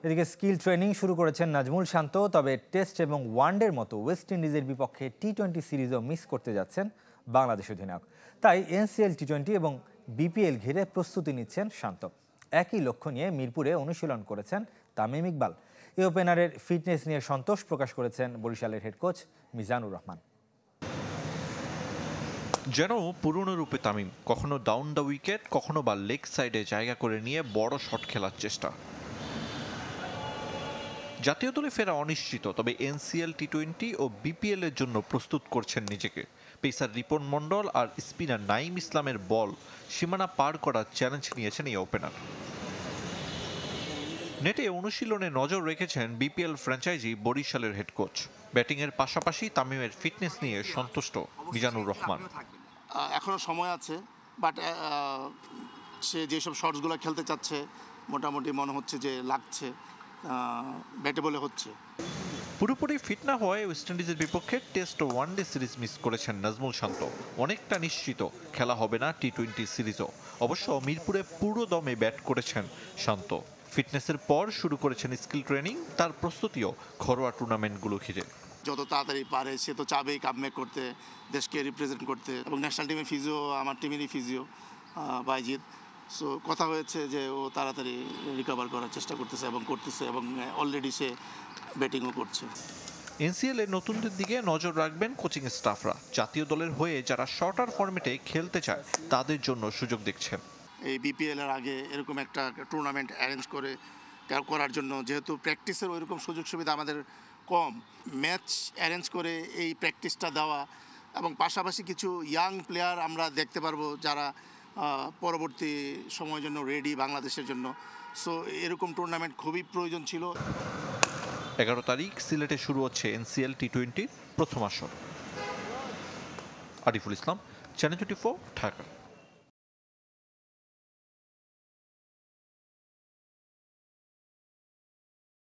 এদিকে skill training শুরু করেছেন নাজমুল শান্ত, তবে টেস্ট এবং ওয়ানডের মতো ওয়েস্ট ইন্ডিজের বিপক্ষে টি-20 সিরিজও মিস করতে যাচ্ছেন বাংলাদেশ অধিনায়ক। তাই এনসিএল টি-20 এবং বিপিএল ঘিরে প্রস্তুতি নিচ্ছেন শান্ত। একই লক্ষ্য নিয়ে মিরপুরে অনুশীলন করেছেন তামিম ইকবাল। এই ওপেনারের ফিটনেস নিয়ে সন্তোষ প্রকাশ করেছেন বরিশালের হেড কোচ মিজানুর রহমান। যেন পুরনো রূপে তামিম, কখনো ডাউন দ্য উইকেট, কখনো বা লেগ সাইডে জায়গা করে নিয়ে বড় শট খেলার চেষ্টা। জাতীয় দলে ফেরা অনিশ্চিত, তবে এনসিএল টি-20 ও বিপিএল এর জন্য প্রস্তুত করছেন নিজেকে। পেসার রিপন মন্ডল আর স্পিনার নাইম ইসলামের বল সীমানা পার করার চ্যালেঞ্জ নিয়েছেন এই ওপেনার। নেটে অনুশীলনে নজর রেখেছেন বিপিএল ফ্র্যাঞ্চাইজি বরিশালের হেড কোচ। ব্যাটিংয়ের পাশাপাশি তামিমের ফিটনেস নিয়ে সন্তুষ্ট মিজানুর রহমান। এখনো সময় আছে, বাট সে যেসব শটসগুলো খেলতে চাচ্ছে মোটামুটি মনে হচ্ছে যে লাগছে, ব্যাটে বলে হচ্ছে। পুরোপুরি ফিট না হওয়ায় ওয়েস্ট ইন্ডিজের বিপক্ষে টেস্ট ও ওয়ানডে সিরিজ মিস করেছেন নাজমুল শান্ত। অনেকটা নিশ্চিত খেলা হবে না টি-20 সিরিজও। অবশ্য মিরপুরে পুরো দমে ব্যাট করেছেন শান্ত। ফিটনেসের পর শুরু করেছেন স্কিল ট্রেনিং, তার প্রস্তুতিও ঘরোয়া টুর্নামেন্টগুলো ঘিরে। যত তাড়াতাড়ি পারে সে তো চাবেই কামব্যাক করতে, দেশকে রিপ্রেজেন্ট করতে। এবং ন্যাশনাল টিমের ফিজিও আমার টিমেরই ফিজিও বাইজিৎ। সো কথা হয়েছে যে ও তাড়াতাড়ি রিকভার করার চেষ্টা করতেছে এবং অলরেডি সে ব্যাটিংও করছে। এনসিএল এর নতুনদের দিকে নজর রাখবেন কোচিং স্টাফরা। জাতীয় দলের হয়ে যারা শর্টার ফরম্যাটে খেলতে চায় তাদের জন্য সুযোগ দেখছেন। এই বিপিএল এর আগে এরকম একটা টুর্নামেন্ট অ্যারেঞ্জ করার জন্য, যেহেতু প্র্যাকটিসের ওইরকম সুযোগ সুবিধা আমাদের কম, ম্যাচ অ্যারেঞ্জ করে এই প্র্যাকটিসটা দেওয়া এবং পাশাপাশি কিছু ইয়াং প্লেয়ার আমরা দেখতে পারবো যারা পরবর্তী সময়ের জন্য রেডি বাংলাদেশের জন্য। সো এরকম টুর্নামেন্ট খুবই প্রয়োজন ছিল। 11 তারিখ সিলেটে শুরু হচ্ছে এনসিএল টি-20 প্রথম আসর। আরিফুল ইসলাম, চ্যানেল 24, ঢাকা।